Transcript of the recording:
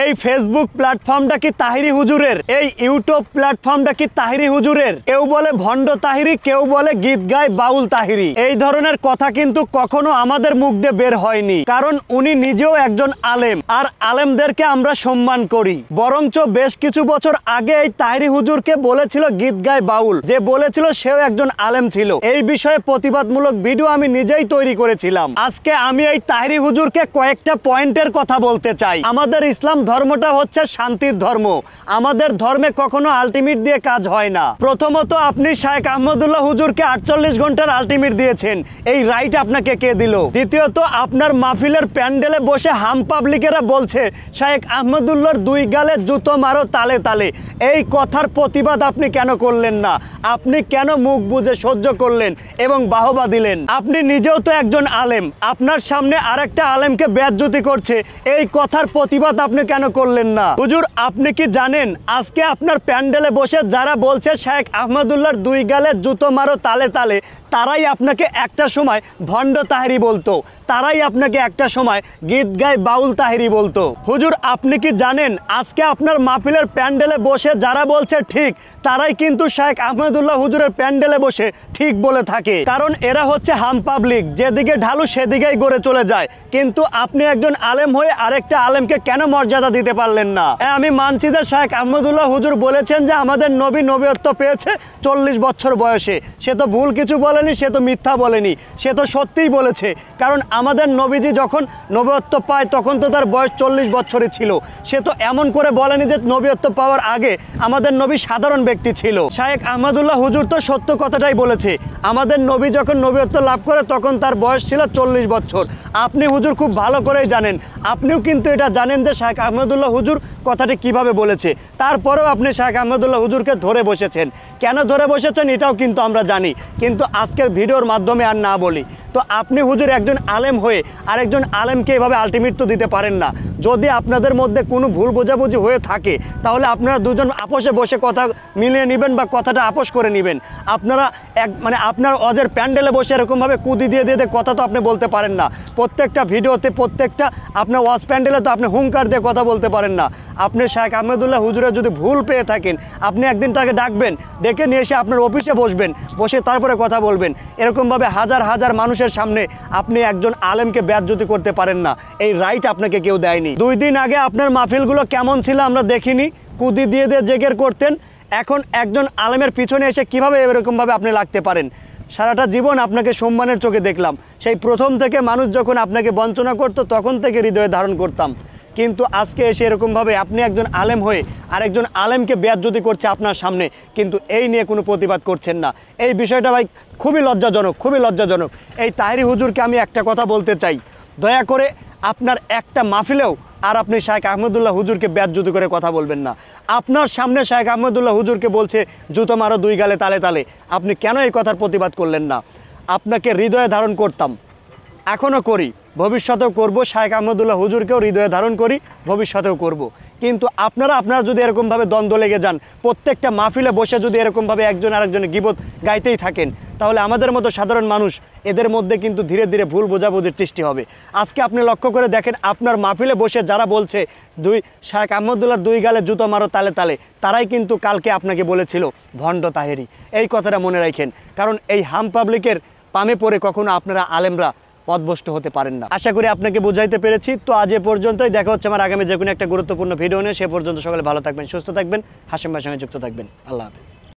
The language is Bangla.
এই ফেসবুক প্ল্যাটফর্মটা কি তাহিরি হুজুরের? এই ইউটিউব প্ল্যাটফর্মটা কি তাহিরি হুজুরের? কেউ বলে ভণ্ড তাহিরি, কেউ বলে গীত গায় বাউল তাহিরি। এই ধরনের কথা কিন্তু কখনো আমাদের মুখ দিয়ে বের হয়নি, কারণ উনি নিজেও একজন আলেম, আর আলেমদেরকে আমরা সম্মান করি। বরঞ্চ বেশ কিছু বছর আগে এই তাহিরি হুজুরকে বলেছিল গীত গায় বাউল, যে বলেছিল সেও একজন আলেম ছিল। এই বিষয়ে প্রতিবাদমূলক ভিডিও আমি নিজেই তৈরি করেছিলাম। আজকে আমি এই তাহিরি হুজুরকে কয়েকটা পয়েন্টের কথা বলতে চাই। আমাদের ইসলাম ধর্মটা হচ্ছে শান্তির ধর্ম। আমাদের ধর্মে কখনো আলটিমেট দিয়ে কাজ হয় না। প্রথমত, আপনি শাইখ আহমদুল্লাহ হুজুরকে 48 ঘন্টার আলটিমেট দিয়েছেন, এই রাইট আপনাকে কে দিল? দ্বিতীয়ত, আপনার মাহফিলের প্যান্ডেলে বসে হাম পাবলিকেরা বলছে শাইখ আহমদুল্লাহর দুই গালে জুতো মারো তালে তালে। এই কথার প্রতিবাদ আপনি কেন করলেন না? আপনি কেন মুখ বুজে সহ্য করলেন এবং বাহবা দিলেন? আপনি নিজেও তো একজন আলেম, আপনার সামনে আরেকটা আলেমকে বেইজ্জতি করছে, এই কথার প্রতিবাদ আপনি কেন করলেন না? হুজুর, আপনি কি জানেন আজকে আপনার প্যান্ডেলে বসে যারা বলছে শাইখ আহমদুল্লাহর দুই গালে জুতো মারো তালে তালে, তারাই আপনাকে একটা সময় ভণ্ড তাহিরি বলতো, তারাই আপনাকে একটা সময় গীত গায় বাউল তাহিরি বলতো। হুজুর, আপনি কি জানেন আজকে আপনার মাহফিলের প্যান্ডেলে বসে যারা বলছে ঠিক, তারাই কিন্তু শাইখ আহমদুল্লাহ হুজুরের প্যান্ডেলে বসে ঠিক বলে থাকে, কারণ এরা হচ্ছে হাম পাবলিক, যেদিকে ঢালু সেদিকেই গড়ে চলে যায়। কিন্তু আপনি একজন আলেম হয়ে আরেকটা আলেমকে কেন মর্যাদা দিতে পারলেন না? আমি মানছি যে শাইখ আহমদুল্লাহ হুজুর বলেছেন যে আমাদের নবী নবীত্ব পেয়েছে 40 বছর বয়সে। সে তো ভুল কিছু বলেনি, সে তো মিথ্যা বলেনি, সে তো সত্যিই বলেছে। কারণ আমাদের নবীজি যখন নবীত্ব পায় তখন তো তার বয়স 40 বছরই ছিল। সে তো এমন করে বলেনি যে নবীত্ব পাওয়ার আগে আমাদের নবী সাধারণ ব্যক্তি ছিল। শাইখ আহমদুল্লাহ হুজুর তো সত্য কথাটাই বলেছে, আমাদের নবী যখন নবীত্ব লাভ করে তখন তার বয়স ছিল 40 বছর। আপনি হুজুর খুব ভালো করেই জানেন, আপনিও কিন্তু এটা জানেন যে শাইখ আহমদুল্লাহ হুজুর কথাটি কিভাবে বলেছে। তারপরেও আপনি শাইখ আহমদুল্লাহ হুজুরকে ধরে বসেছেন। কেন ধরে বসেছেন এটাও কিন্তু আমরা জানি, কিন্তু আজকের ভিডিওর মাধ্যমে আর না বলি। তো আপনি হুজুর একজন আলেম হয়ে আরেকজন আলেমকে এভাবে আলটিমেট তো দিতে পারেন না। যদি আপনাদের মধ্যে কোনো ভুল বোঝাবুঝি হয়ে থাকে তাহলে আপনারা দুজন আপোষে বসে কথা মিলিয়ে নেবেন বা কথাটা আপোষ করে নেবেন। আপনারা আপনার অজের প্যান্ডেলে বসে এরকমভাবে কুদি দিয়ে দিয়ে কথা তো আপনি বলতে পারেন না। প্রত্যেকটা ভিডিওতে প্রত্যেকটা আপনার ওয়াজ প্যান্ডেলে তো আপনি হুঙ্কার দিয়ে কথা বলতে পারেন না। আপনি শাইখ আহমদুল্লাহ হুজুরের যদি ভুল পেয়ে থাকেন, আপনি একদিন তাকে ডাকবেন, ডেকে নিয়ে এসে আপনার অফিসে বসবেন, বসে তারপরে কথা বলবেন। এরকমভাবে হাজার হাজার মানুষের সামনে আপনি একজন আলেমকে বেইজ্জতি করতে পারেন না, এই রাইট আপনাকে কেউ দেয়নি। 2 দিন আগে আপনার মাহফিলগুলো কেমন ছিল আমরা দেখিনি, কুদি দিয়ে দিয়ে জেগের করতেন। এখন একজন আলেমের পিছনে এসে কিভাবে এরকমভাবে আপনি লাগতে পারেন? সারাটা জীবন আপনাকে সম্মানের চোখে দেখলাম, সেই প্রথম থেকে মানুষ যখন আপনাকে বঞ্চনা করতো তখন থেকে হৃদয়ে ধারণ করতাম। কিন্তু আজকে এসে এরকমভাবে আপনি একজন আলেম হয়ে আরেকজন আলেমকে বেইজ্জতি করছে আপনার সামনে, কিন্তু এই নিয়ে কোনো প্রতিবাদ করছেন না। এই বিষয়টা ভাই খুবই লজ্জাজনক, খুবই লজ্জাজনক। এই তাহিরি হুজুরকে আমি একটা কথা বলতে চাই, দয়া করে আপনার একটা মাহফিলেও আর আপনি শাইখ আহমদুল্লাহ হুজুরকে বেইজ্জতি করে কথা বলবেন না। আপনার সামনে শাইখ আহমদুল্লাহ হুজুরকে বলছে জুতো মারো দুই গালে তালে তালে, আপনি কেন এই কথার প্রতিবাদ করলেন না? আপনাকে হৃদয়ে ধারণ করতাম, এখনও করি, ভবিষ্যতেও করব। শাইখ আহমদুল্লাহ হুজুরকেও হৃদয়ে ধারণ করি, ভবিষ্যতেও করব। কিন্তু আপনারা যদি এরকমভাবে দ্বন্দ্ব লেগে যান, প্রত্যেকটা মাহফিলে বসে যদি এরকমভাবে একজন আরেকজনের গীবত গাইতেই থাকেন, তাহলে আমাদের মতো সাধারণ মানুষ এদের মধ্যে কিন্তু ধীরে ধীরে ভুল বোঝাবুঝির সৃষ্টি হবে। আজকে আপনি লক্ষ্য করে দেখেন, আপনার মাহফিলে বসে যারা বলছে শাইখ আহমদুল্লাহর দুই গালে জুতো মারো তালে তালে, তারাই কিন্তু কালকে আপনাকে বলেছিল ভণ্ড তাহিরি। এই কথাটা মনে রাখেন, কারণ এই হাম পাবলিকের পামে পড়ে কখনো আপনারা আলেমরা পথভ্রষ্ট হতে পারেন না। আশা করি আপনাকে বুঝাইতে পেরেছি। তো আজ এ পর্যন্তই, দেখা হচ্ছে আমার আগামী যে কোনো একটা গুরুত্বপূর্ণ ভিডিও নিয়ে। সে পর্যন্ত সকলে ভালো থাকবেন, সুস্থ থাকবেন, হাশেম ভাইয়ের সঙ্গে যুক্ত থাকবেন। আল্লাহ হাফেজ।